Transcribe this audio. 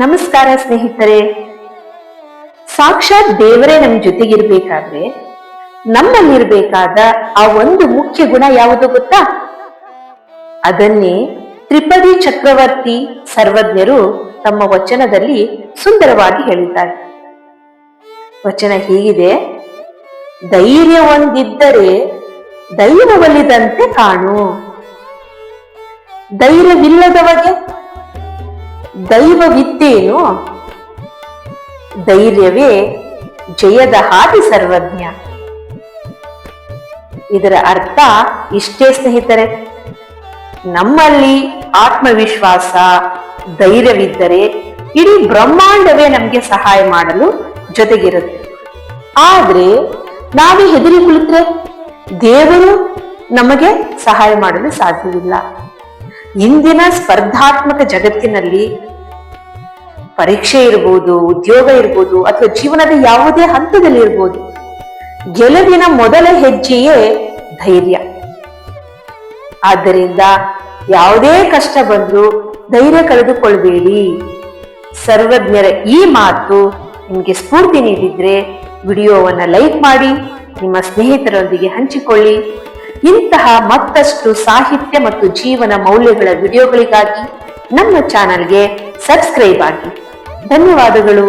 ನಮಸ್ಕಾರ ಸ್ನೇಹಿತರೆ. ಸಾಕ್ಷಾತ್ ದೇವರೇ ನಮ್ ಜೊತೆಗಿರ್ಬೇಕಾದ್ರೆ ನಮ್ಮಲ್ಲಿರ್ಬೇಕಾದ ಆ ಒಂದು ಮುಖ್ಯ ಗುಣ ಯಾವುದು ಗೊತ್ತಾ? ಅದನ್ನೇ ತ್ರಿಪದಿ ಚಕ್ರವರ್ತಿ ಸರ್ವಜ್ಞರು ತಮ್ಮ ವಚನದಲ್ಲಿ ಸುಂದರವಾಗಿ ಹೇಳಿದ್ದಾರೆ. ವಚನ ಹೀಗಿದೆ: ಧೈರ್ಯ ಒಂದಿದ್ದರೆ ದೈವವಲ್ಲಿದಂತೆ ಕಾಣು. ಧೈರ್ಯವಿಲ್ಲದವಗೆ ದೈವವಿದ್ದೇನು? ಧೈರ್ಯವೇ ಜಯದ ಹಾದಿ ಸರ್ವಜ್ಞ. ಇದರ ಅರ್ಥ ಇಷ್ಟೇ ಸ್ನೇಹಿತರೆ, ನಮ್ಮಲ್ಲಿ ಆತ್ಮವಿಶ್ವಾಸ, ಧೈರ್ಯವಿದ್ದರೆ ಇಡೀ ಬ್ರಹ್ಮಾಂಡವೇ ನಮ್ಗೆ ಸಹಾಯ ಮಾಡಲು ಜೊತೆಗಿರುತ್ತೆ. ಆದ್ರೆ ನಾವೇ ಹೆದರಿ ಕುಳಿತರೆ ದೇವರು ನಮಗೆ ಸಹಾಯ ಮಾಡಲು ಸಾಧ್ಯವಿಲ್ಲ. ಇಂದಿನ ಸ್ಪರ್ಧಾತ್ಮಕ ಜಗತ್ತಿನಲ್ಲಿ ಪರೀಕ್ಷೆ ಇರ್ಬೋದು, ಉದ್ಯೋಗ ಇರ್ಬೋದು, ಅಥವಾ ಜೀವನದ ಯಾವುದೇ ಹಂತದಲ್ಲಿ ಇರ್ಬೋದು, ಗೆಲುವಿನ ಮೊದಲ ಹೆಜ್ಜೆಯೇ ಧೈರ್ಯ. ಆದ್ದರಿಂದ ಯಾವುದೇ ಕಷ್ಟ ಬಂದ್ರೂ ಧೈರ್ಯ ಕಳೆದುಕೊಳ್ಬೇಡಿ. ಸರ್ವಜ್ಞರ ಈ ಮಾತು ನಿಮಗೆ ಸ್ಫೂರ್ತಿ ನೀಡಿದ್ರೆ ವಿಡಿಯೋವನ್ನ ಲೈಕ್ ಮಾಡಿ, ನಿಮ್ಮ ಸ್ನೇಹಿತರೊಂದಿಗೆ ಹಂಚಿಕೊಳ್ಳಿ. ಇಂತಹ ಮತ್ತಷ್ಟು ಸಾಹಿತ್ಯ ಮತ್ತು ಜೀವನ ಮೌಲ್ಯಗಳ ವಿಡಿಯೋಗಳಿಗಾಗಿ ನಮ್ಮ ಚಾನೆಲ್ಗೆ ಸಬ್ಸ್ಕ್ರೈಬ್ ಆಗಿ. ಧನ್ಯವಾದಗಳು.